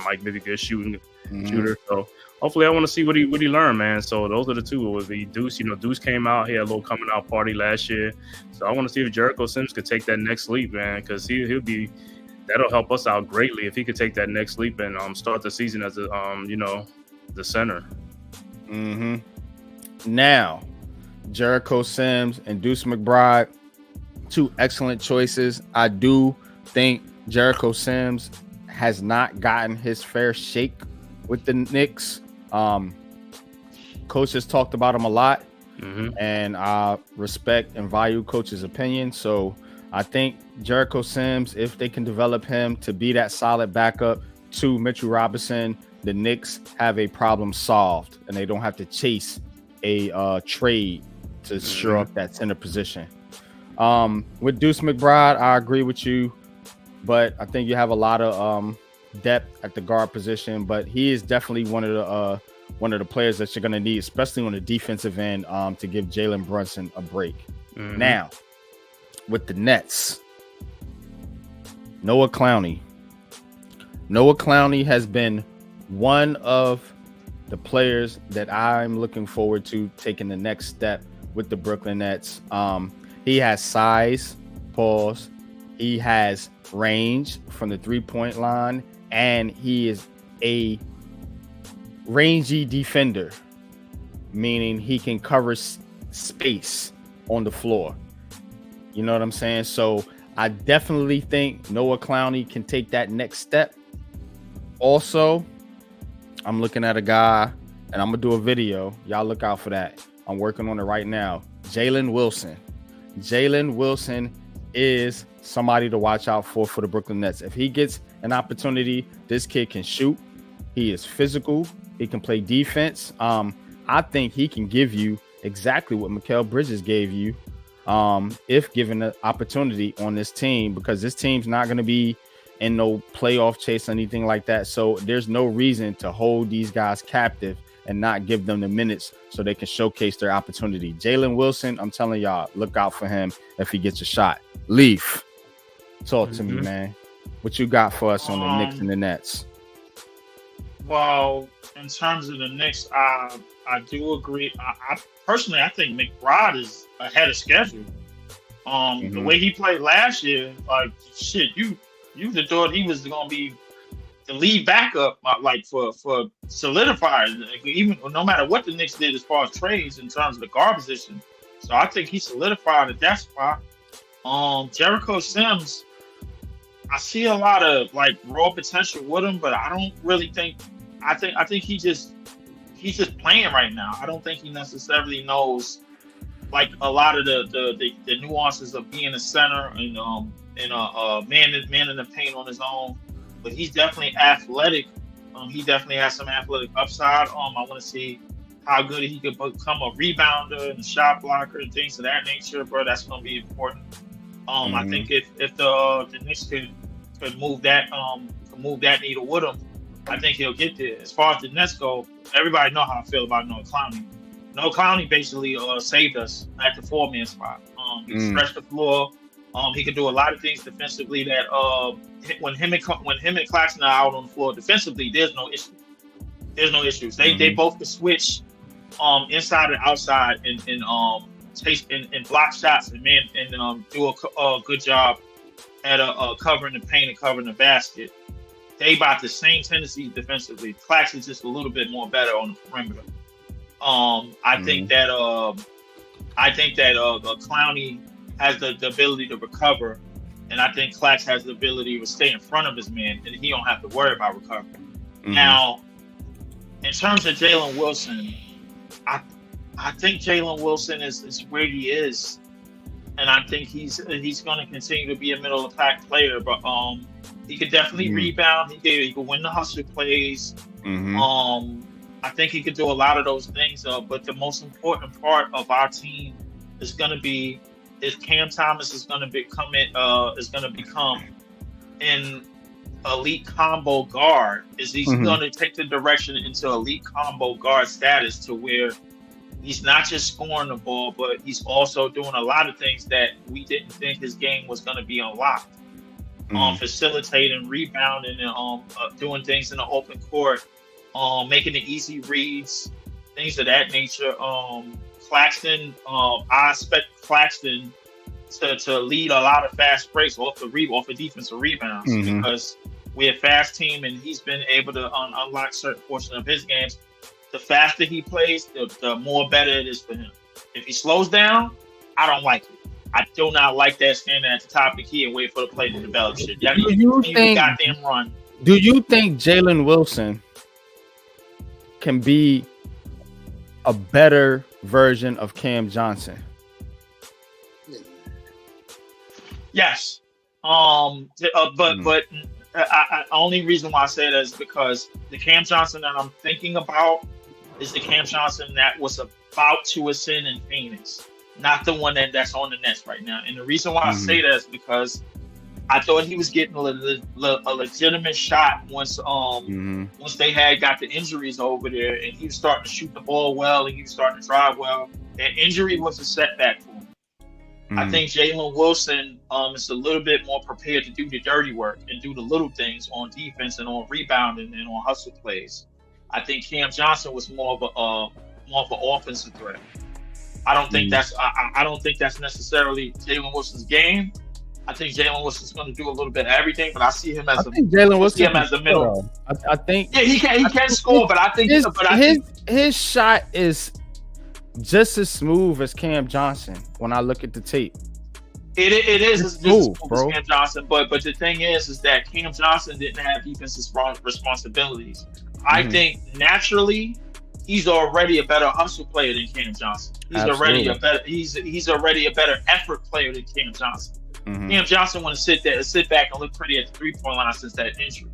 might be a good shooter. So hopefully I want to see what he learned, man. So those are the two. It would be Deuce. Deuce came out, he had a little coming out party last year. So I want to see if Jericho Sims could take that next leap, man, because that'll help us out greatly if he could take that next leap and start the season as the center. Now, Jericho Sims and Deuce McBride, two excellent choices. I do think Jericho Sims has not gotten his fair shake with the Knicks. Coach has talked about him a lot, and I respect and value Coach's opinion. So I think Jericho Sims, if they can develop him to be that solid backup to Mitchell Robinson, the Knicks have a problem solved, and they don't have to chase a trade to shore up that center position. With Deuce McBride, I agree with you, but I think you have a lot of depth at the guard position. But he is definitely one of the players that you're going to need, especially on the defensive end, to give Jalen Brunson a break. Now, with the Nets, Noah Clowney. Noah Clowney has been one of the players that I'm looking forward to taking the next step with the Brooklyn Nets. He has size, he has range from the three-point line, and he is a rangy defender, meaning he can cover space on the floor. You know what I'm saying? So I definitely think Noah Clowney can take that next step. Also, I'm looking at a guy, and I'm going to do a video. Y'all look out for that. I'm working on it right now. Jalen Wilson. Jalen Wilson is somebody to watch out for the Brooklyn Nets. If he gets an opportunity, this kid can shoot. He is physical. He can play defense. I think he can give you exactly what Mikal Bridges gave you if given the opportunity on this team, because this team's not going to be in no playoff chase or anything like that. So there's no reason to hold these guys captive and not give them the minutes so they can showcase their opportunity. Jalen Wilson, I'm telling y'all, look out for him if he gets a shot. Leaf, talk to me, man. What you got for us on the Knicks and the Nets? Well, in terms of the Knicks, I do agree. I personally, I think McBride is ahead of schedule. The way he played last year, like shit, you'd have thought he was going to be the lead backup, like for solidifiers, even no matter what the Knicks did as far as trades in terms of the guard position. So I think he solidified at that spot. Jericho Sims, I see a lot of like raw potential with him, but I don't really think. I think he's just playing right now. I don't think he necessarily knows like a lot of the nuances of being a center and man in the paint on his own. But he's definitely athletic. He definitely has some athletic upside. I want to see how good he could become a rebounder and a shot blocker and things of that nature, bro. That's going to be important. I think if the Knicks could move that needle with him, I think he'll get there. As far as the Nets go, everybody know how I feel about Noah Clowney. Noah Clowney basically saved us at the 4-man spot. He stretched the floor. He could do a lot of things defensively that when him and Claxton are out on the floor defensively, there's no issue. There's no issues. They both can switch inside and outside and chase and block shots and do a good job at covering the paint and covering the basket. They about the same tendencies defensively. Claxton's just a little bit more better on the perimeter. I think that Clowney has the ability to recover, and I think Clax has the ability to stay in front of his man, and he don't have to worry about recovery. Now, in terms of Jalen Wilson, I think Jalen Wilson is where he is, and I think he's going to continue to be a middle of the pack player. But he could definitely rebound. He could win the hustle plays. I think he could do a lot of those things. But the most important part of our team is going to be is Cam Thomas is going to become an elite combo guard. He's going to take the direction into elite combo guard status to where he's not just scoring the ball, but he's also doing a lot of things that we didn't think his game was going to be unlocked. facilitating, rebounding, and doing things in the open court, making the easy reads, things of that nature. Claxton, I expect Claxton to lead a lot of fast breaks off of defensive rebounds because we're a fast team, and he's been able to unlock certain portions of his games. The faster he plays, the more better it is for him. If he slows down, I don't like it. I do not like that standing at the top of the key and wait for the play to develop shit. Do you think Jalen Wilson can be a better version of Cam Johnson? Yes. But only reason why I say that is because the Cam Johnson that I'm thinking about is the Cam Johnson that was about to ascend in Phoenix, not the one that's on the Nets right now. And the reason why I say that is because I thought he was getting a legitimate shot once they got the injuries over there, and he was starting to shoot the ball well, and he was starting to drive well. That injury was a setback for him. I think Jalen Wilson is a little bit more prepared to do the dirty work and do the little things on defense and on rebounding and on hustle plays. I think Cam Johnson was more of an offensive threat. I don't think that's necessarily Jalen Wilson's game. I think Jalen Wilson's going to do a little bit of everything, but I see him as a middle. I think he can score, but I think his shot is just as smooth as Cam Johnson when I look at the tape. It is as smooth, bro. Cam Johnson, but the thing is that Cam Johnson didn't have defensive responsibilities. I think naturally he's already a better hustle player than Cam Johnson. He's already a better effort player than Cam Johnson. Cam Johnson want to sit back and look pretty at the 3-point line since that injury.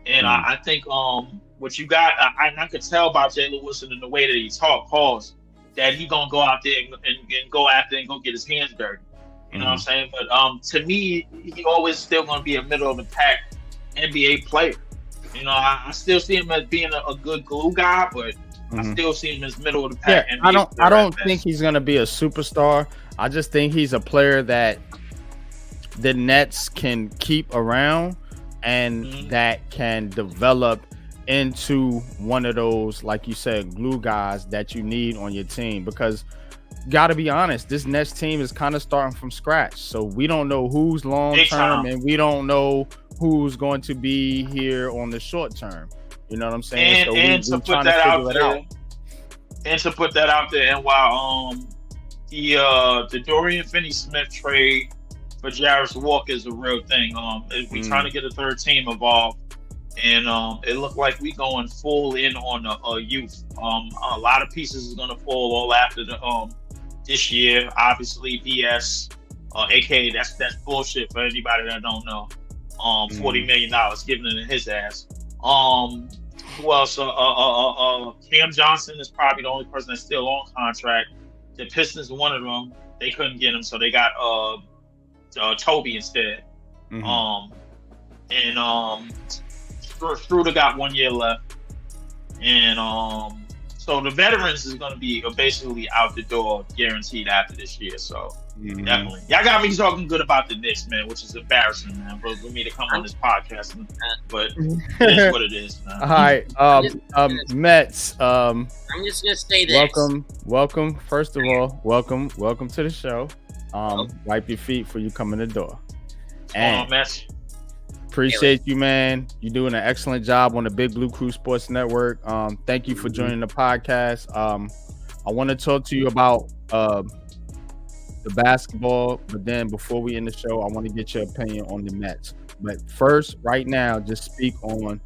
And I think what you got, I could tell about Jalen Wilson in the way that he calls that he gonna go out there and go after and go get his hands dirty. You know what I'm saying? But to me, he always still gonna be a middle of the pack NBA player. You know, I still see him as being a good glue guy, but I still see him as middle of the pack. Yeah, I don't think he's gonna be a superstar. I just think he's a player that the Nets can keep around and that can develop into one of those, like you said, glue guys that you need on your team. Because gotta be honest, this Nets team is kind of starting from scratch, so we don't know who's long term and we don't know who's going to be here on the short term. You know what I'm saying? And to put that out there, and while the Dorian Finney-Smith trade for Jarvis Walker is a real thing. We trying to get a third team involved, and it looked like we going full in on a youth. A lot of pieces is gonna fall all after this year. Obviously, BS, aka that's bullshit for anybody that don't know. $40 million given to his ass. Who else? Cam Johnson is probably the only person that's still on contract. The Pistons, one of them, they couldn't get him, so they got Toby instead. Schroeder got 1 year left, and so the veterans is going to be basically out the door, guaranteed after this year. So definitely, y'all got me talking good about the Knicks, man, which is embarrassing, man, bro, for me to come on this podcast, but it's what it is, man. All right, Mets. I'm just gonna say this. Welcome. First of all, welcome to the show. Wipe your feet before you come in the door. And Mets. Appreciate you, man. You're doing an excellent job on the Big Blue Crew Sports Network. Thank you for joining the podcast. I want to talk to you about the basketball, but then before we end the show, I want to get your opinion on the Mets. But first, right now, just speak on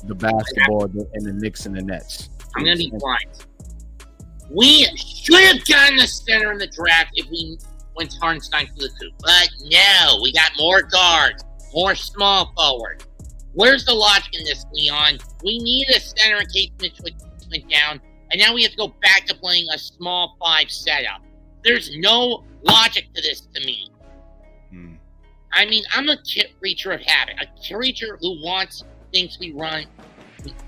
the basketball and the Knicks and the Nets. I'm going to be quiet. We should have gotten the center in the draft if we went Hartenstein to the coup. But no, we got more guards, more small forward. Where's the logic in this, Leon? We need a center in case Mitch went down, and now we have to go back to playing a small 5 setup. There's no logic to this to me. I mean, I'm a creature of habit, a creature who wants things to be run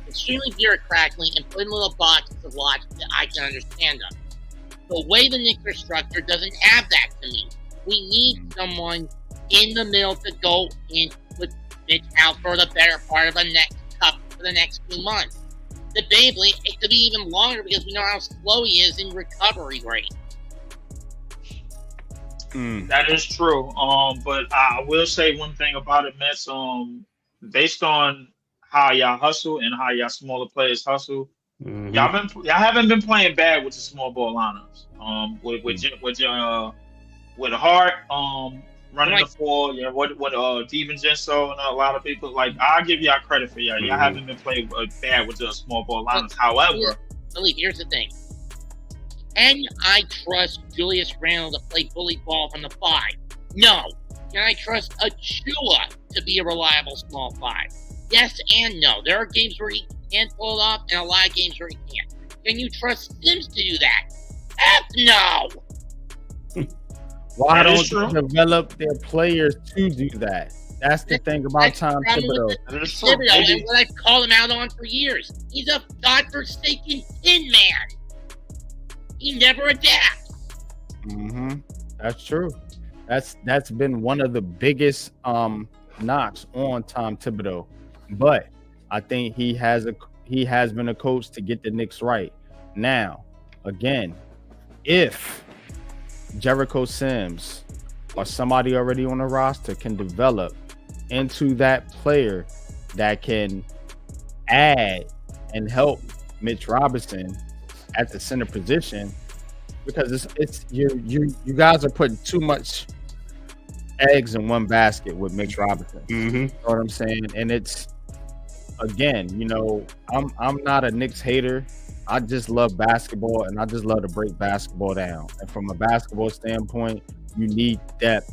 extremely bureaucratically and put in little boxes of logic that I can understand them. The way the Knicks are structured doesn't have that to me. We need someone in the middle to go in with Mitch out for the better part of the next few months. Debatably, it could be even longer because we know how slow he is in recovery rate. That is true. But I will say one thing about it, Mets. Based on how y'all hustle and how y'all smaller players hustle, y'all haven't been playing bad with the small ball lineups. With Hart, running the floor, with DiVincenzo and a lot of people. Like, I'll give y'all credit for y'all. Y'all haven't been playing bad with the small ball lineups. However, here's the thing. Can I trust Julius Randle to play bully ball from the 5? No. Can I trust Achua to be a reliable small 5? Yes and no. There are games where he can pull it off and a lot of games where he can't. Can you trust Sims to do that? F no! Why don't you develop their players to do that? That's the thing about Tom Thibodeau. And what I've called him out on for years. He's a godforsaken tin man. He never adapts. That's true. That's been one of the biggest knocks on Tom Thibodeau. But I think he has been a coach to get the Knicks right. Now, again, if Jericho Sims or somebody already on the roster can develop into that player that can add and help Mitch Robinson at the center position, because it's you guys are putting too much eggs in one basket with Mitch Robinson. You know what I'm saying? And it's, again, I'm not a Knicks hater. I just love basketball, and I just love to break basketball down. And from a basketball standpoint, you need depth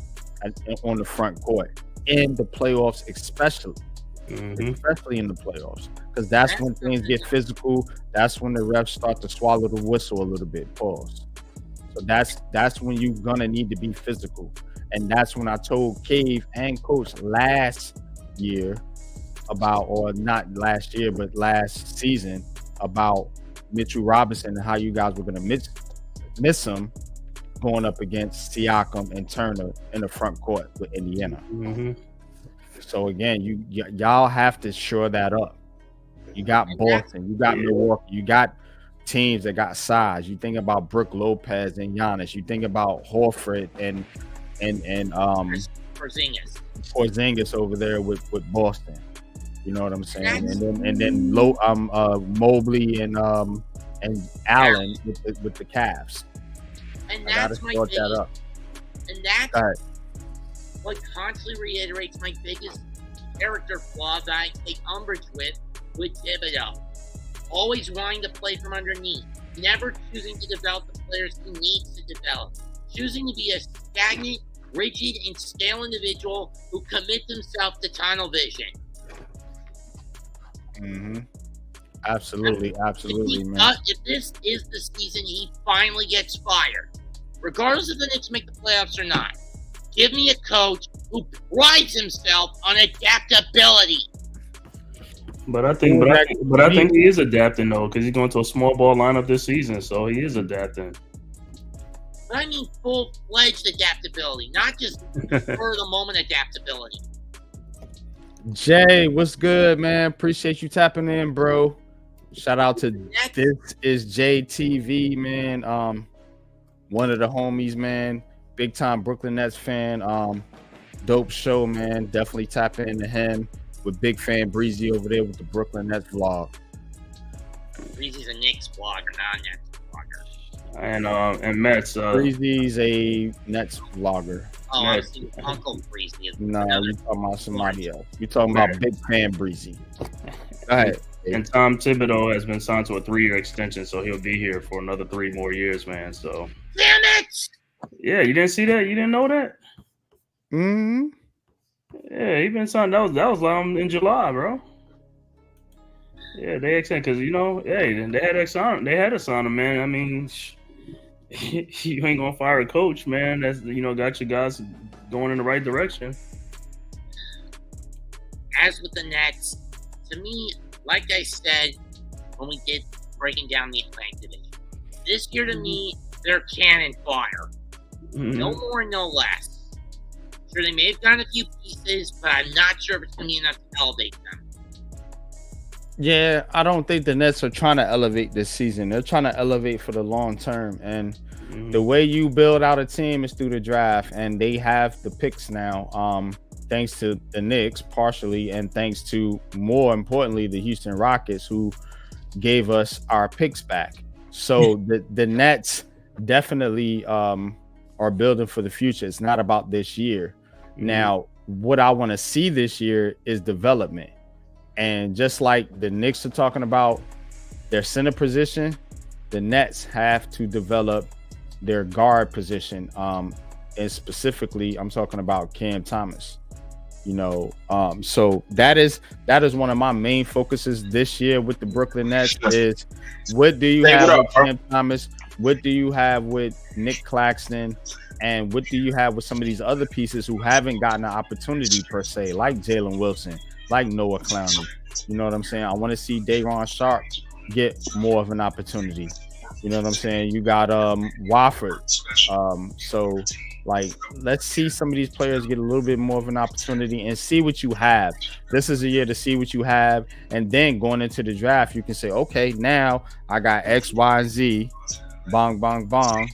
on the front court in the playoffs, especially in the playoffs, because that's when things get physical. That's when the refs start to swallow the whistle a little bit. Pause. So that's when you're gonna need to be physical, and that's when I told Cave and Coach last year about, or not last year, but last season, about Mitchell Robinson and how you guys were gonna miss him going up against Siakam and Turner in the front court with Indiana. So again, y'all have to shore that up. You got Boston, you got Milwaukee, you got teams that got size. You think about Brook Lopez and Giannis. You think about Horford and Porzingis over there with Boston. You know what I'm saying? And then Mobley and Allen with the Cavs. And that's my biggest, that up. And that's what constantly reiterates my biggest character flaw that I take umbrage with Thibodeau. Always wanting to play from underneath. Never choosing to develop the players he needs to develop. Choosing to be a stagnant, rigid, and stale individual who commits himself to tunnel vision. Absolutely, man. If this is the season he finally gets fired, regardless if the Knicks make the playoffs or not, give me a coach who prides himself on adaptability. But I think he is adapting though, because he's going to a small ball lineup this season, so he is adapting. But I mean full-fledged adaptability, not just for the moment adaptability. Jay, what's good, man? Appreciate you tapping in, bro. Shout out to This Is JTV, man. One of the homies, man. Big time Brooklyn Nets fan. Dope show, man. Definitely tap into him. With big fan Breezy over there with the Brooklyn Nets vlog. Breezy's a Knicks vlogger, not a Nets vlogger. And Mets. Breezy's a Nets vlogger. Oh, I see Uncle Breezy. No, you're talking about somebody else. You're talking about big fan Breezy. Go ahead. And Tom Thibodeau has been signed to a 3-year extension, so he'll be here for another 3 more years, man. So. Damn it! Yeah, you didn't see that? You didn't know that? Yeah, he been signed. That was in July, bro. Yeah, they extended because they had to sign him, man. I mean, you ain't gonna fire a coach, man. That's got your guys going in the right direction. As with the Nets, to me, like I said when we did breaking down the Atlantic Division, this year to me, they're cannon fire. No more, no less. sure they may have gotten a few pieces, but I'm not sure if it's going to be enough to elevate them. Yeah, I don't think the Nets are trying to elevate this season. They're trying to elevate for the long term. And the way you build out a team is through the draft. And they have the picks now, thanks to the Knicks partially, and thanks to, more importantly, the Houston Rockets, who gave us our picks back. So the Nets definitely are building for the future. It's not about this year. Now, what I want to see this year is development. And just like the Knicks are talking about their center position, the Nets have to develop their guard position. And specifically, I'm talking about Cam Thomas. So that is one of my main focuses this year with the Brooklyn Nets is what do you have with Cam Thomas? What do you have with Nick Claxton? And what do you have with some of these other pieces who haven't gotten an opportunity per se, like Jalen Wilson, like Noah Clowney? You know what I'm saying? I want to see Day'Ron Sharp get more of an opportunity. You know what I'm saying? You got Wofford. So like, let's see some of these players get a little bit more of an opportunity and see what you have. This is a year to see what you have, and then going into the draft, you can say, okay, now I got X, Y, and Z, bong, bong, bong.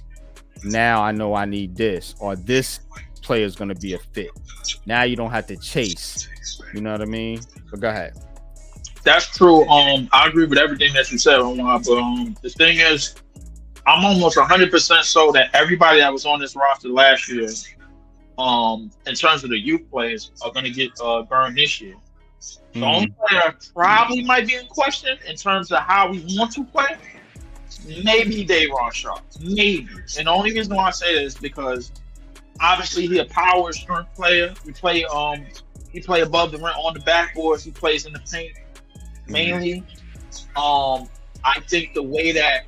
Now I know I need this, or this player is going to be a fit. Now you don't have to chase. You know what I mean? But go ahead. That's true. I agree with everything that you said, Omar. But the thing is, I'm almost 100% so that everybody that was on this roster last year, in terms of the youth players, are going to get burned this year. The only player probably might be in question in terms of how we want to play, maybe Day'Ron Sharp, maybe. And the only reason why I say that is because obviously he's a power strength player. We play above the rim on the backboards. He plays in the paint mainly. I think the way that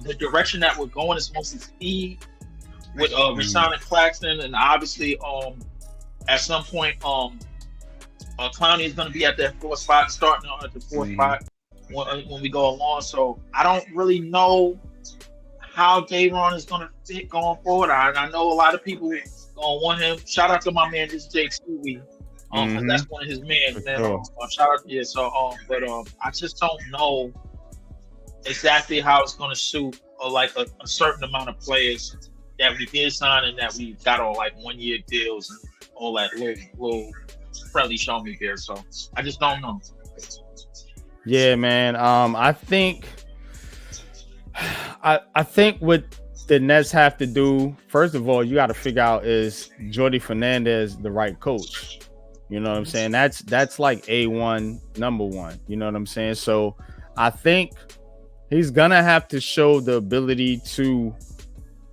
the direction that we're going is mostly speed with Rashawn Claxton, and obviously at some point Clowney is going to be at that fourth spot, starting at the fourth spot when we go along. So I don't really know how Day'Ron is going to fit going forward. I know a lot of people going to want him. Shout out to my man, this Jake Stewie. That's one of his men. Sure. Shout out, yeah. So, but I just don't know exactly how it's going to suit like a certain amount of players that we did sign and that we got on like 1 year deals and all that little friendly show me there. So I just don't know. Yeah, man. I think what the Nets have to do, first of all, you got to figure out, is Jordi Fernandez the right coach? You know what I'm saying? That's like A1, number one. You know what I'm saying? So I think he's gonna have to show the ability to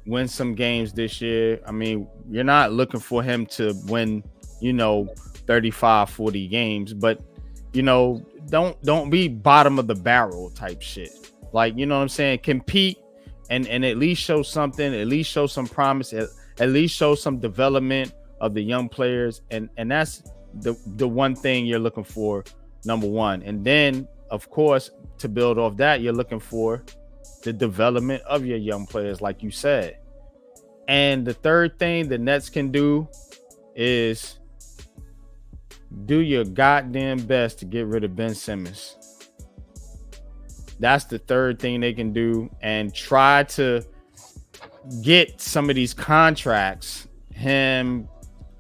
win some games this year. I mean, you're not looking for him to win, 35, 40 games, but don't be bottom of the barrel type shit. Like, you know what I'm saying? Compete and at least show something, at least show some promise, at least show some development of the young players. And that's the one thing you're looking for, number one. And then, of course, to build off that, you're looking for the development of your young players, like you said. And the third thing the Nets can do is do your goddamn best to get rid of Ben Simmons. That's the third thing they can do, and try to get some of these contracts. Cam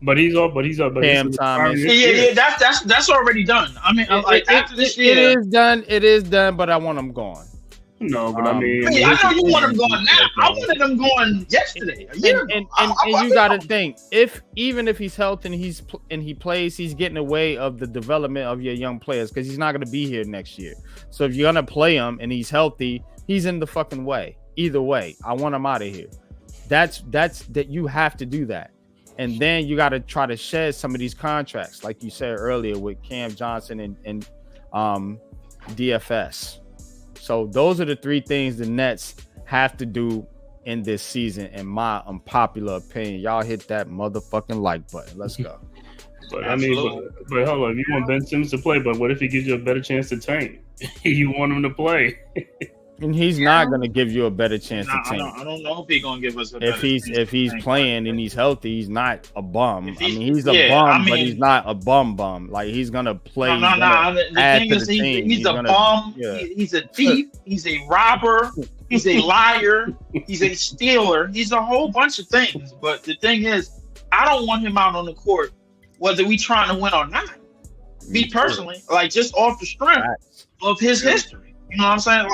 Thomas. Yeah. That's already done. I mean, after this year, it is done. But I want them gone. No, but I mean, I know you want them gone now. I wanted them gone yesterday. And you got to think, even if he's healthy and he plays, he's getting away of the development of your young players, because he's not going to be here next year. So if you're gonna play him and he's healthy, he's in the fucking way. Either way, I want him out of here. That's that you have to do that. And then you got to try to shed some of these contracts, like you said earlier with Cam Johnson and DFS. So those are the three things the Nets have to do in this season, in my unpopular opinion. Y'all hit that motherfucking like button. Let's go. But I mean, but hold on. If you want Ben Simmons to play, but what if he gives you a better chance to tank? You want him to play. And he's not going to give you a better chance to tank. I don't know if he's going to give us a better chance. If he's playing and he's healthy, he's not a bum. He's a yeah, bum, but he's not a bum. Like, he's going to play. The thing is, he's a bum. Yeah. He's a thief. He's a robber. He's a liar. He's a stealer. He's a whole bunch of things. But the thing is, I don't want him out on the court, whether we trying to win or not. Me personally, like, just off the strength of his history. You know what I'm saying?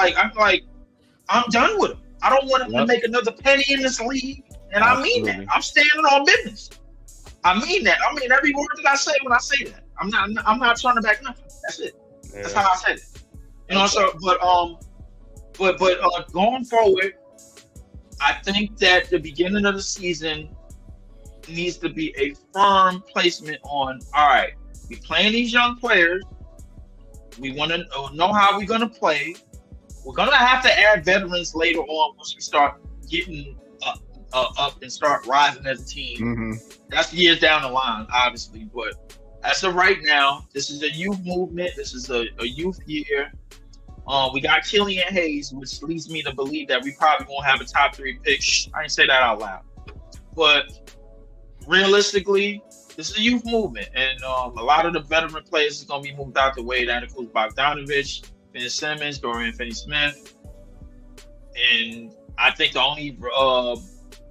I'm done with him. I don't want him to make another penny in this league. And I mean that. I'm standing on business. I mean that. I mean every word that I say when I say that. I'm not turning back nothing. That's it. Yeah. That's how I said it. You know, so but going forward, I think that the beginning of the season needs to be a firm placement on, all right, we playing these young players. We want to know how we're going to play. We're going to have to add veterans later on once we start getting up and start rising as a team. Mm-hmm. That's years down the line, obviously. But as of right now, this is a youth movement. This is a youth year. We got Killian Hayes, which leads me to believe that we probably won't have a top 3 pick. I didn't say that out loud. But realistically, this is a youth movement, and a lot of the veteran players is going to be moved out the way. That includes Bogdanovich, Ben Simmons, Dorian Finney-Smith, and I think the only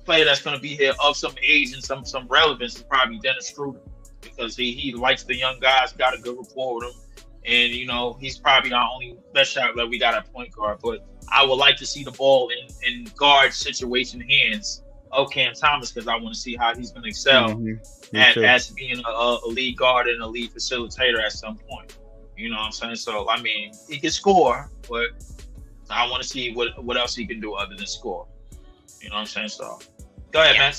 player that's going to be here of some age and some relevance is probably Dennis Schroeder, because he likes the young guys, got a good rapport with them, and he's probably our only best shot that we got at point guard. But I would like to see the ball in guard situation hands of Cam Thomas, because I want to see how he's going to excel as being a lead guard and a lead facilitator at some point. You know what I'm saying? So, I mean, he can score, but I want to see what else he can do other than score. You know what I'm saying? So, go ahead, man.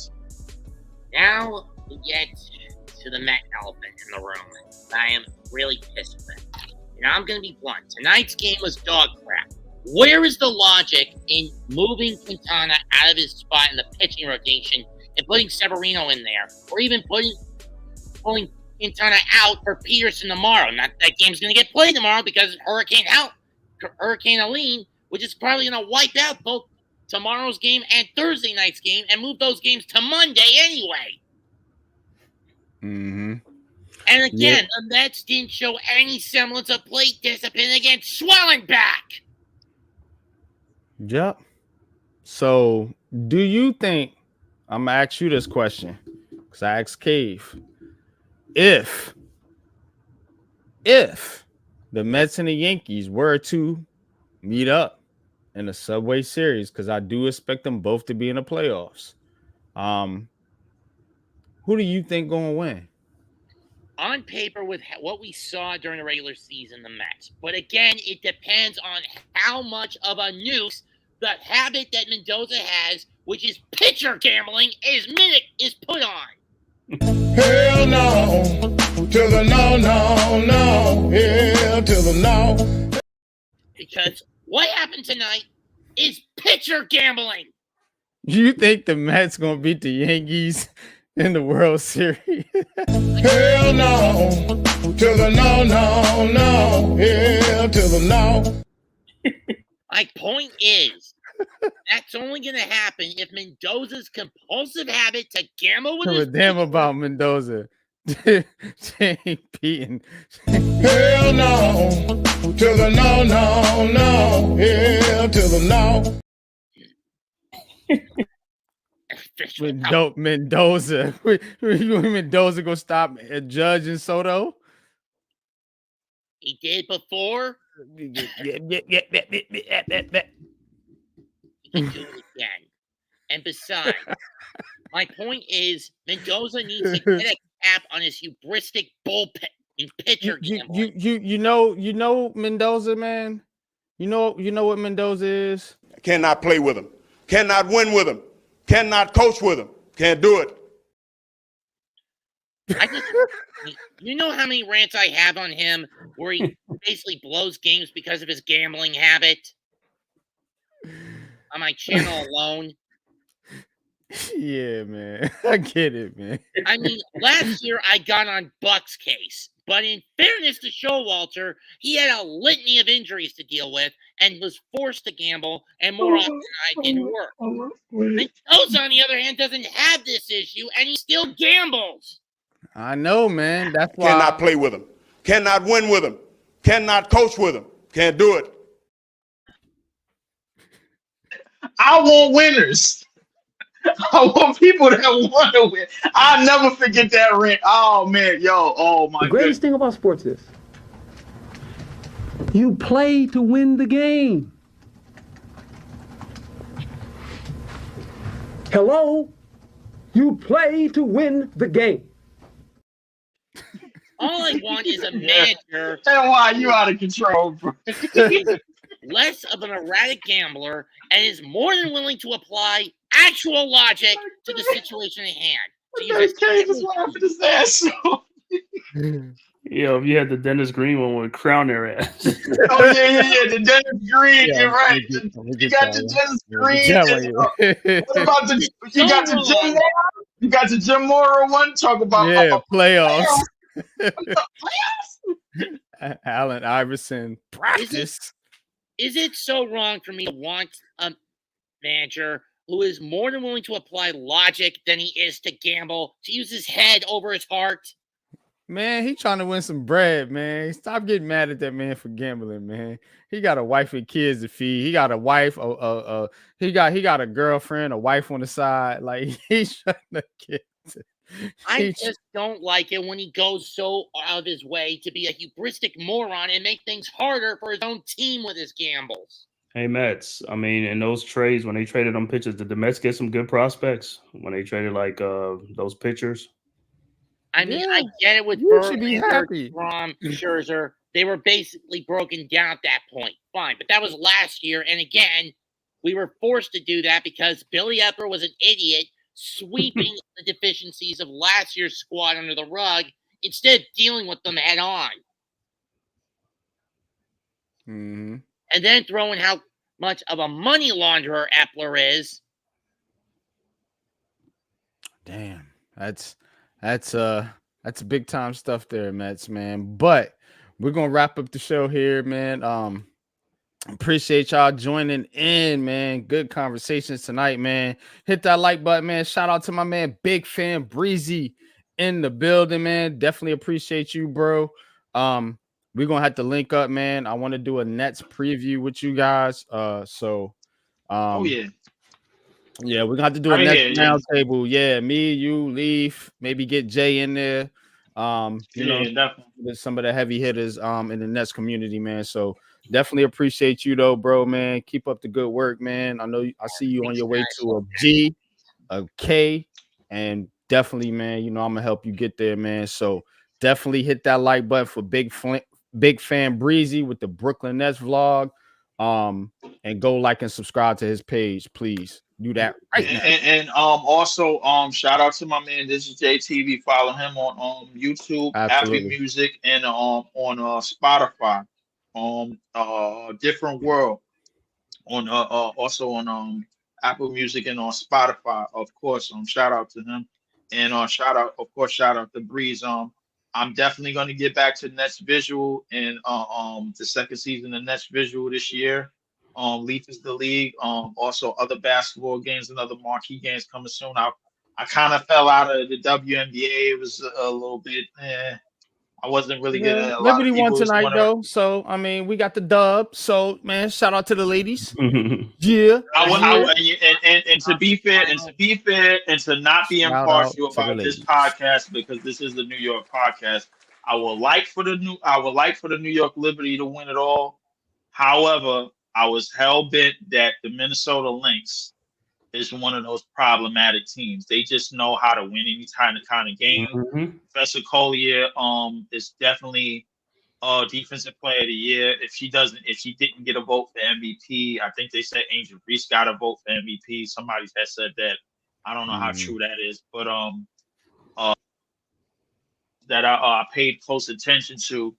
Now we get to the Met elephant in the room. I am really pissed with it. I'm going to be blunt. Tonight's game was dog crap. Where is the logic in moving Quintana out of his spot in the pitching rotation and putting Severino in there, or even pulling Quintana out for Peterson tomorrow? Not that game's going to get played tomorrow because Hurricane Helene, which is probably going to wipe out both tomorrow's game and Thursday night's game and move those games to Monday anyway. Mm-hmm. And again, the Mets didn't show any semblance of plate discipline against Swellenback. Yep. So, do you think, I'm going to ask you this question, because I asked Cave, if the Mets and the Yankees were to meet up in a Subway Series, because I do expect them both to be in the playoffs, who do you think going to win? On paper, with what we saw during the regular season, the Mets. But again, it depends on how much of a noose the habit that Mendoza has, which is pitcher gambling, is put on. Hell no, to the no, hell to the no. Because what happened tonight is pitcher gambling. You think the Mets going to beat the Yankees in the World Series? Hell no, to the no, hell to the no. My point is, that's only going to happen if Mendoza's compulsive habit to gamble with his damn about Mendoza. Ain't beating. Hell no, to the no, hell to the no. Mendoza. Mendoza gonna stop judging Soto? He did before. He can do it again. And besides, my point is, Mendoza needs to get a cap on his hubristic bullpen in pitcher gambling. You know Mendoza, man. You know what Mendoza is. Cannot play with him. Cannot win with him. Cannot coach with him. Can't do it. You know how many rants I have on him where he basically blows games because of his gambling habit? On my channel alone. Yeah, man. I get it, man. I mean, last year I got on Buck's case. But in fairness to Showalter, he had a litany of injuries to deal with and was forced to gamble, and more often than not, it didn't work. Mendoza, on the other hand, doesn't have this issue, and he still gambles. I know, man. That's why. Cannot play with him. Cannot win with him. Cannot coach with him. Can't do it. I want winners. I want people that want to win. I'll never forget that rant. Oh man, oh my. The greatest thing about sports is you play to win the game. Hello? You play to win the game. All I want is a manager. And why you out of control, bro? Less of an erratic gambler and is more than willing to apply actual logic to the situation at hand. Yo, if you had the Dennis Green one would crown their ass. Oh yeah. The Dennis Green, you're right. You got the Dennis Green. What about the? You got the Jim Mora. You got the Jim Mora one. Talk about playoffs. Allen Iverson practice. Is it so wrong for me to want a manager who is more than willing to apply logic than he is to gamble, to use his head over his heart? Man, he trying to win some bread, man. Stop getting mad at that man for gambling, man. He got a wife and kids to feed. He got a wife. He got a girlfriend, a wife on the side. Like he's trying to get. I just don't like it when he goes so out of his way to be a hubristic moron and make things harder for his own team with his gambles. Hey, Mets. I mean, in those trades, when they traded them pitchers, did the Mets get some good prospects when they traded like those pitchers? I mean, I get it with Verlander, Rom, Scherzer. They were basically broken down at that point. Fine, but that was last year. And again, we were forced to do that because Billy Epper was an idiot, sweeping the deficiencies of last year's squad under the rug instead of dealing with them head on. Mm-hmm. And then throwing how much of a money launderer Epler is. Damn, that's big time stuff there, Mets, man. But we're gonna wrap up the show here, man. Appreciate y'all joining in, man. Good conversations tonight, man. Hit that like button, man. Shout out to my man, Big Fan Breezy in the building, man. Definitely appreciate you, bro. We're gonna have to link up, man. I want to do a Nets preview with you guys. Yeah, we're gonna have to do a Nets roundtable. Yeah, me, you, Leaf, maybe get Jay in there. With some of the heavy hitters in the Nets community, man. So definitely appreciate you though, bro, man. Keep up the good work, man. I see you on your way to a G, a K, and definitely, man, I'm gonna help you get there, man. So definitely hit that like button for Big Fan Breezy with the Brooklyn Nets vlog. And go like and subscribe to his page, please. Do that right now. And also shout out to my man. This is JTV. Follow him on YouTube, Apple Music, and on Spotify. Different World on also on Apple Music and on Spotify, of course. Shout out to him, and shout out to Breeze. I'm definitely going to get back to Nets Visual and the second season of Nets Visual this year. Leaf is the league. Also other basketball games and other marquee games coming soon. I kind of fell out of the WNBA. It was a little bit. I wasn't really good at it. Liberty won tonight, though. So I mean, we got the dub. So man, shout out to the ladies. Yeah. And to be fair, and to not be impartial about this podcast, because this is the New York podcast. I would like for the New York Liberty to win it all. However, I was hell bent that the Minnesota Lynx is one of those problematic teams. They just know how to win any kind of game. Mm-hmm. Professor Collier is definitely defensive player of the year. If she didn't get a vote for MVP, I think they said Angel Reese got a vote for MVP. Somebody has said that. I don't know how true that is, but that I paid close attention to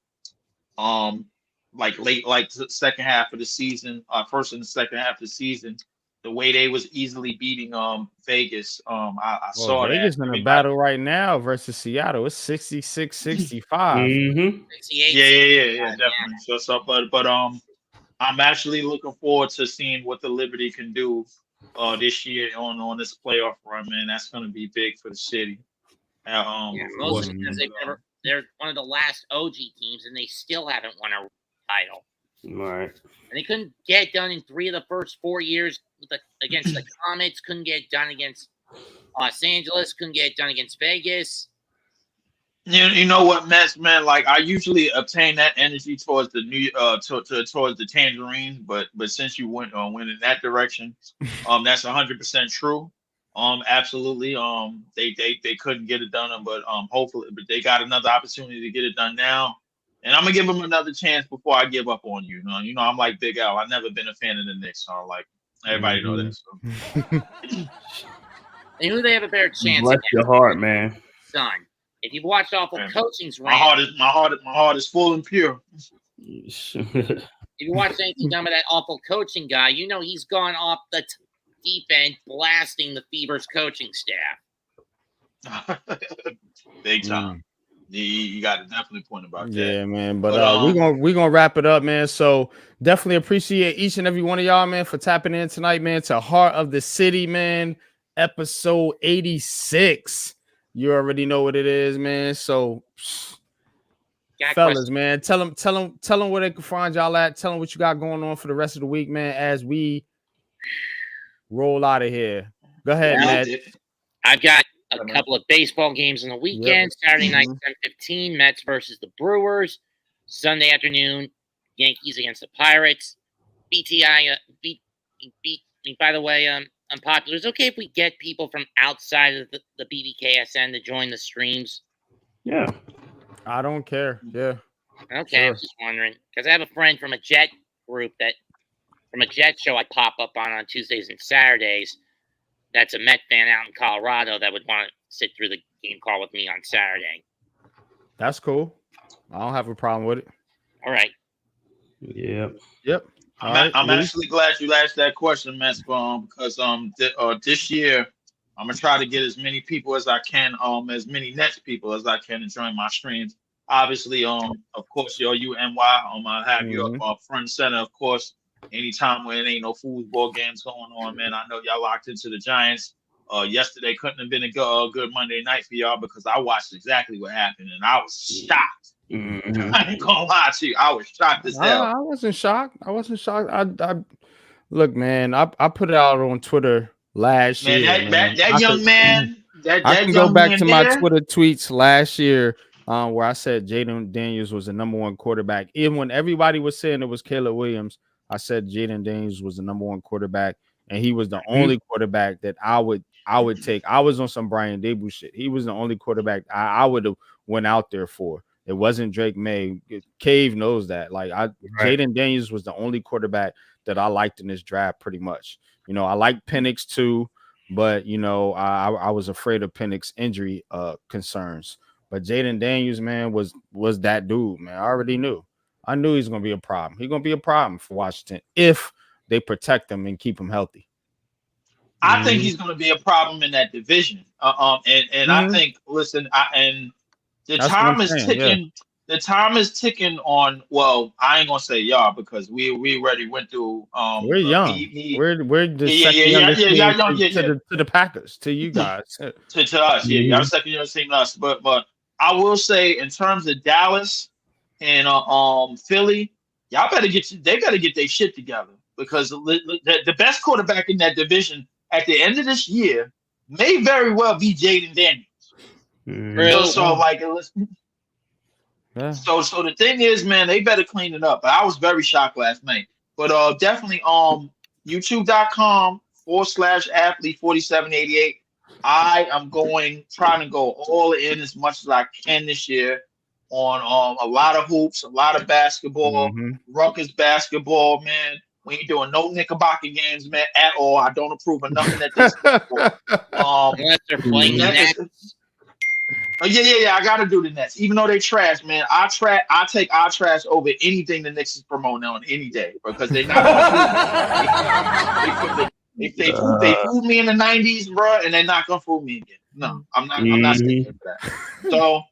like the second half of the season, first and the second half of the season. the way they was easily beating Vegas. I saw Vegas that. in a battle right now versus Seattle. It's 66-65. Mm-hmm. 68, Yeah, definitely. So, but I'm actually looking forward to seeing what the Liberty can do this year on this playoff run, man. That's going to be big for the city. Mostly because they're one of the last OG teams, and they still haven't won a title. Right. And they couldn't get it done in 3 of the first 4 years against the Comets. Couldn't get it done against Los Angeles. Couldn't get it done against Vegas. You know what, Mets, man? Like I usually obtain that energy towards the towards the Tangerines, but since you went in that direction, that's 100% true. Absolutely. They couldn't get it done, but hopefully, but they got another opportunity to get it done now, and I'm gonna give them another chance before I give up on you. You know, I'm like Big Al. I've never been a fan of the Knicks, so like everybody know that. So. And who they have a better chance? Bless your heart, man. Son. If you've watched Awful Coaching's my heart is full and pure. If you watch anything done by that awful coaching guy, you know he's gone off the deep end, blasting the Fever's coaching staff. Big time. You got to definitely point about that. Yeah, man. But we're gonna wrap it up, man. So definitely appreciate each and every one of y'all, man, for tapping in tonight, man, to Heart of the City, man, episode 86. You already know what it is, man. So, fellas, man, tell them where they can find y'all at. Tell them what you got going on for the rest of the week, man, as we roll out of here. Go ahead, Matt. I've got a couple of baseball games on the weekend. Saturday night, 10:15, Mets versus the Brewers. Sunday afternoon, Yankees against the Pirates. BTI, by the way, unpopular. It's okay if we get people from outside of the BBKSN to join the streams. Yeah. I don't care. Yeah. Okay, sure. I'm just wondering. Because I have a friend from a Jet group from a Jet show I pop up on Tuesdays and Saturdays. That's a Met fan out in Colorado that would want to sit through the game call with me on Saturday. That's cool. I don't have a problem with it. All right. Yep. I'm actually glad you asked that question, Mets, because this year I'm gonna try to get as many people as I can, as many Nets people as I can to join my streams. Obviously, of course, you NY, I have your front center, of course. Anytime when there ain't no foosball games going on, man, I know y'all locked into the Giants. Yesterday couldn't have been a good Monday night for y'all because I watched exactly what happened and I was shocked. I ain't gonna lie to you. I was shocked as hell. I wasn't shocked. I look, man. I put it out on Twitter last year. That young man. I can go back to my Twitter tweets last year, where I said Jaden Daniels was the number 1 quarterback. Even when everybody was saying it was Caleb Williams, I said Jaden Daniels was the number 1 quarterback, and he was the only quarterback that I would take. I was on some Brian Dable shit. He was the only quarterback I would have went out there for. It wasn't Drake May. Cave knows that. Jaden Daniels was the only quarterback that I liked in this draft pretty much. You know, I like Penix too, but, you know, I was afraid of Penix injury concerns. But Jaden Daniels, man, was that dude, man. I already knew. I knew he's going to be a problem. He's going to be a problem for Washington if they protect him and keep him healthy. I think he's going to be a problem in that division. I think, listen, the time is ticking. Yeah. The time is ticking on. Well, I ain't gonna say y'all because we already went through. We're young. We're the second youngest team to the Packers, to you guys, to us. Yeah, y'all second youngest team to us. But I will say in terms of Dallas and Philly, y'all better they better get their shit together because the best quarterback in that division at the end of this year may very well be Jaden Daniels. So the thing is, man, they better clean it up. But I was very shocked last night. But definitely youtube.com/athlete4788. I am trying to go all in as much as I can this year on a lot of hoops, a lot of basketball, Rutgers basketball, man. We ain't doing no Knickerbocker games, man, at all. I don't approve of nothing that this. Unless they're playing Nets. Yeah. I gotta do the Nets, even though they trash, man. I take our trash over anything the Knicks is promoting on any day because they not. If they fooled me in the '90s, bro, and they're not gonna fool me again. No, I'm not sticking with that. So,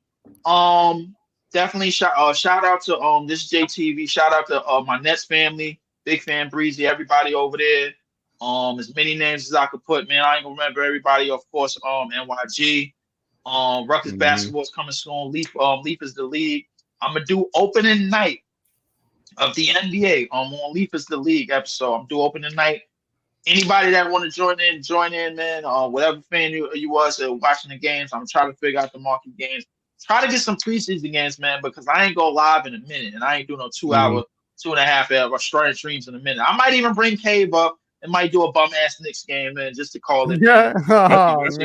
definitely shout out to this JTV. Shout out to my Nets family, big fan Breezy, everybody over there. As many names as I could put, man. I ain't gonna remember everybody. Of course, NYG. Rutgers basketball is coming soon. Leaf is the league. I'm gonna do opening night of the NBA. On Leaf is the league episode. I'm do opening night. Anybody that want to join in, man. Whatever fan you was watching the games. I'm trying to figure out the market games. Try to get some preseason games, man, because I ain't go live in a minute, and I ain't doing no 2-hour, 2.5 hour streams in a minute. I might even bring Cave up and might do a bum ass Knicks game, man, just to call it. Yeah. That's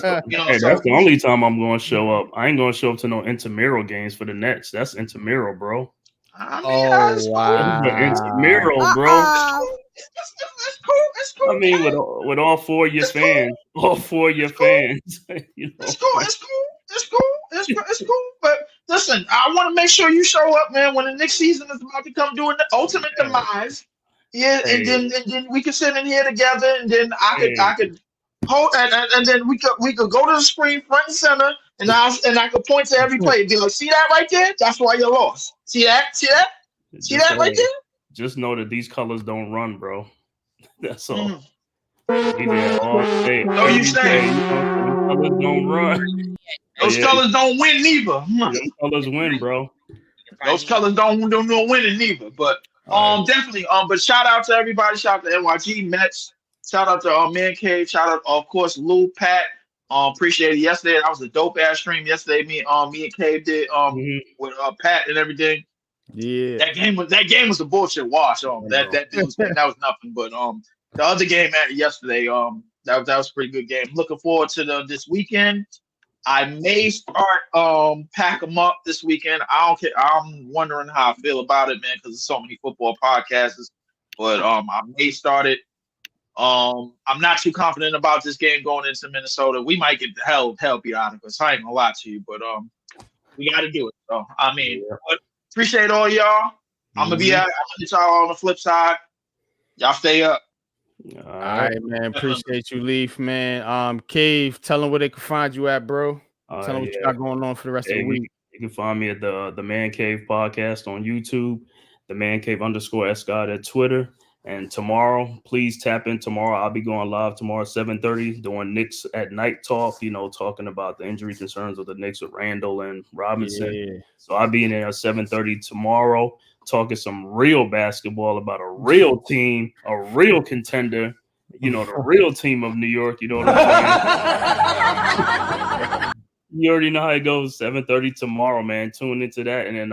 the only time I'm going to show up. I ain't going to show up to no intramural games for the Nets. That's intramural, bro. I mean, wow. Intramural, bro. It's cool. I mean, with all four of your fans, you know. It's cool. But listen, I want to make sure you show up, man, when the next season is about to come doing the ultimate demise. Yeah, and then we can sit in here together, and then I could hold, and then we could go to the screen front and center, and I could point to every play and be like, see that right there? That's why you lost. See that right there? Just know that these colors don't run, bro. That's all. Be there all day. No, you saying colors don't run. Those colors don't win neither. Those colors win, bro. Those colors don't win neither. But definitely. But shout out to everybody. Shout out to NYG Mets. Shout out to ManCave. Shout out, of course, Lou, Pat. Appreciate it. Yesterday, that was a dope ass stream. Yesterday, me and Cave did with Pat and everything. Yeah, that game was a bullshit wash. That was nothing. But the other game yesterday, that was a pretty good game. Looking forward to this weekend. I may start pack them up this weekend. I don't care. I'm wondering how I feel about it, man, because there's so many football podcasts. But I may start it. I'm not too confident about this game going into Minnesota. We might get the hell beat out of us. I ain't gonna lie to you, but we got to do it. So I mean, appreciate all y'all. I'm gonna be out. I'm gonna get y'all on the flip side. Y'all stay up. All right, man. Appreciate you, Leaf, man. Cave, tell them where they can find you at, bro. Tell them what you got going on for the rest of the week. You can find me at the ManCave podcast on YouTube, the ManCave _ Scott at Twitter. And tomorrow, please tap in tomorrow. I'll be going live tomorrow, 7:30, doing Knicks at Night talk, talking about the injury concerns of the Knicks with Randall and Robinson. Yeah. So I'll be in there at 7:30 tomorrow, talking some real basketball about a real team, a real contender, the real team of New York. You know what I'm saying? You already know how it goes. 7:30 tomorrow, man. Tune into that. And then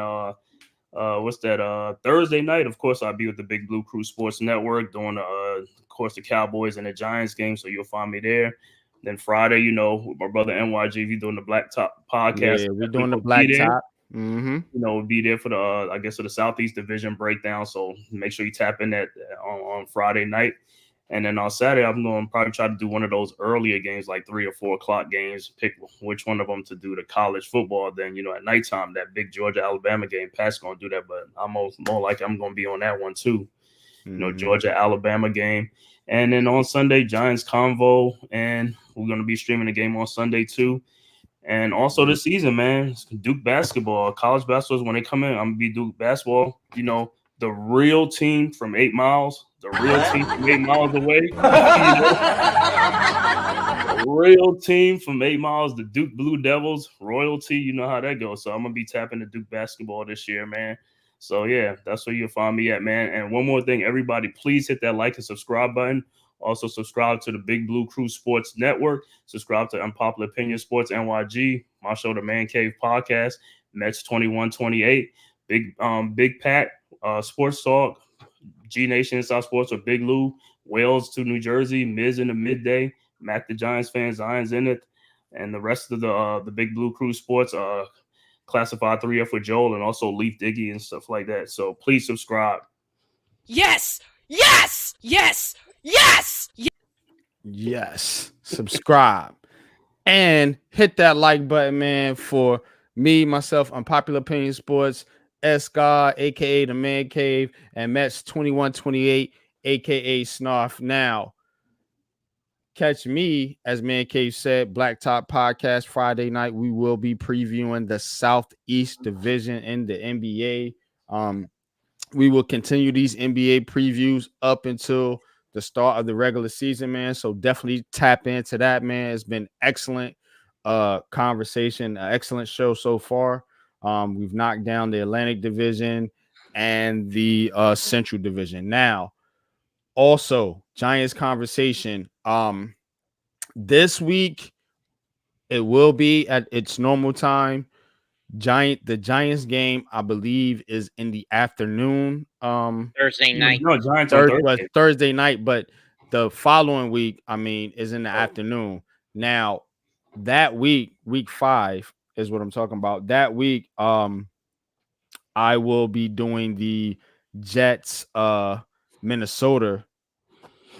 Thursday night, of course, I'll be with the Big Blue Crew Sports Network doing of course the Cowboys and the Giants game, so you'll find me there. Then Friday, with my brother NYG, we're doing the Black Top podcast. Yeah, we're doing the Black Top. Mm-hmm. We'll be there for the Southeast Division breakdown, so make sure you tap in that on Friday night. And then on Saturday, I'm going to probably try to do one of those earlier games, like 3 or 4 o'clock games, pick which one of them to do the college football. Then, at nighttime, that big Georgia-Alabama game, Pat's going to do that, but I'm more like I'm going to be on that one too. Georgia-Alabama game. And then on Sunday, Giants Convo, and we're going to be streaming the game on Sunday too. And also this season, man, it's Duke basketball, college basketball, when they come in, I'm going to be Duke basketball, the real team from 8 miles. The real team from 8 miles away. The real team from 8 miles, the Duke Blue Devils, royalty. You know how that goes. So I'm going to be tapping the Duke basketball this year, man. So, yeah, that's where you'll find me at, man. And one more thing, everybody, please hit that like and subscribe button. Also, subscribe to the Big Blue Crew Sports Network. Subscribe to Unpopular Opinion Sports NYG, my show, the ManCave Podcast, Mets 2128, Big Pat, Sports Talk, G Nation Inside Sports with Big Lou, Wales to New Jersey, Miz in the midday, Mac the Giants fan, Zion's in it, and the rest of the Big Blue Crew Sports, Classified 3F with Joel, and also Leaf Diggy and stuff like that. So please subscribe. Yes. Subscribe and hit that like button, man, for me, myself, Unpopular Opinion Sports, Escar, aka the ManCave, and Mets 2128, aka Snarf. Now, catch me, as ManCave said, Blacktop Podcast Friday night. We will be previewing the Southeast Division in the NBA. We will continue these NBA previews up until the start of the regular season, man. So definitely tap into that, man. It's been excellent conversation, excellent show so far. We've knocked down the Atlantic Division and the Central Division. Now, also, Giants conversation. This week it will be at its normal time. The Giants game, I believe, is in the afternoon. Thursday night. No, Giants on Thursday. Thursday night, but the following week, I mean, is in the afternoon. Now, that week 5 is what I'm talking about. That week, I will be doing the Jets Minnesota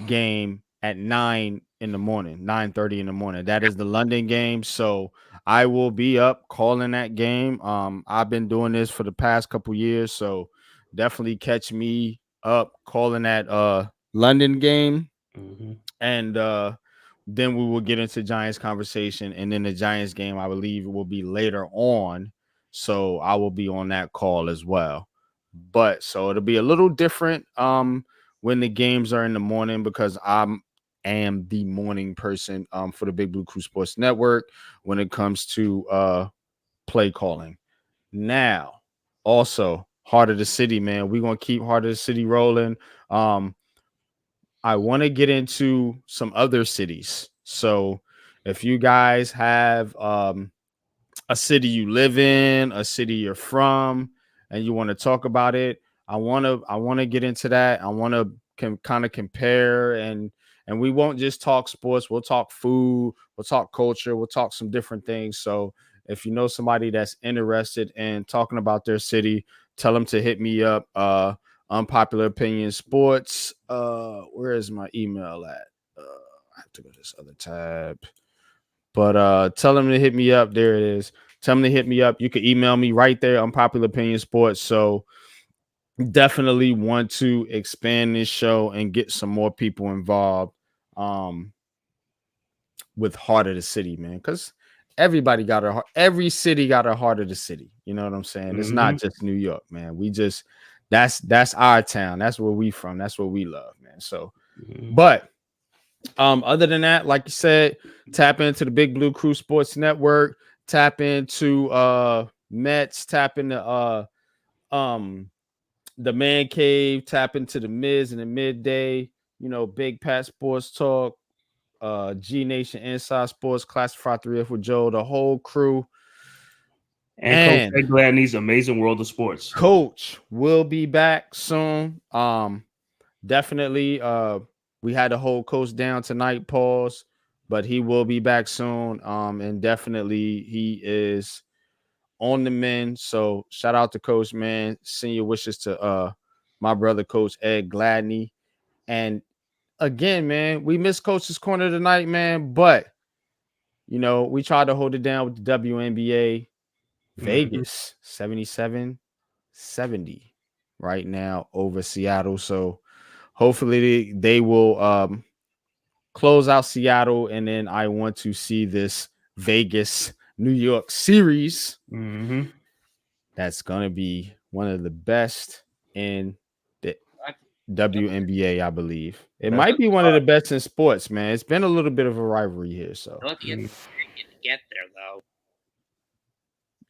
game at 9 in the morning, 9:30 in the morning. That is the London game. So I will be up calling that game. I've been doing this for the past couple years, so definitely catch me up calling that London game. And then we will get into Giants conversation, and then the Giants game, I believe, will be later on. So I will be on that call as well. But so it'll be a little different when the games are in the morning, because I am the morning person for the Big Blue Crew Sports Network when it comes to play calling. Now, also, Heart of the City, man. We're going to keep Heart of the City rolling. I want to get into some other cities. So if you guys have a city you live in, a city you're from, and you want to talk about it, I want to get into that. I want to kind of compare, and we won't just talk sports. We'll talk food, we'll talk culture, we'll talk some different things. So if you know somebody that's interested in talking about their city, tell them to hit me up. Unpopular Opinion Sports. Where is my email at? I have to go to this other tab. But tell them to hit me up. There it is. Tell them to hit me up. You can email me right there, Unpopular Opinion Sports. So definitely want to expand this show and get some more people involved with Heart of the City, man. Because everybody got a heart. Every city got a Heart of the City. You know what I'm saying? It's not just New York, man. We just that's our town. That's where we from. That's what we love, man. So, but other than that, like you said, tap into the Big Blue Crew Sports Network. Tap into Mets. Tap into the Man Cave. Tap into the Miz and the Midday. You know, Big Pat Sports Talk. G Nation Inside Sports, Classified 3F with Joe, the whole crew. And Coach Ed Gladney's Amazing World of Sports. Coach will be back soon. Definitely. We had to hold Coach down tonight, pause, but he will be back soon. And definitely he is on the mend. So shout out to Coach, man. Senior wishes to my brother, Coach Ed Gladney. And again, man, we missed Coach's Corner tonight, man. But you know, we tried to hold it down with the WNBA. Vegas 77-70 right now over Seattle. So hopefully they will close out Seattle, and then I want to see this Vegas New York series. That's gonna be one of the best in the WNBA, I believe. It might be one of the best in sports, man. It's been a little bit of a rivalry here. So get there though.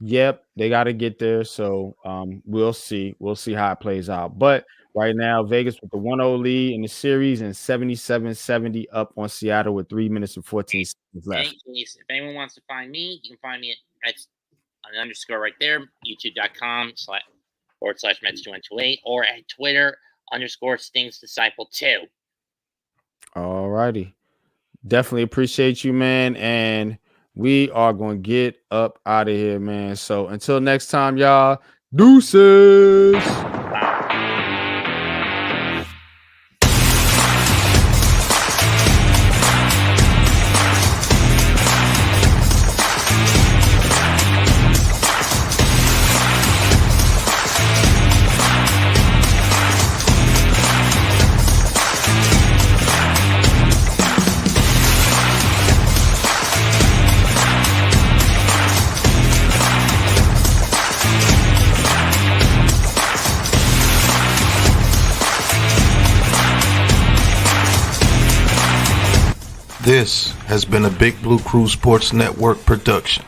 Yep, they got to get there. So we'll see. We'll see how it plays out. But right now, Vegas with the 1-0 lead in the series and 77-70 up on Seattle with 3 minutes and 14 seconds left. If anyone wants to find me, you can find me at an underscore right there, youtube.com/Mets2128, or at Twitter _StingsDisciple2. All righty. Definitely appreciate you, man. And we are going to get up out of here, man. So until next time, y'all, deuces. This has been a Big Blue Crew Sports Network production.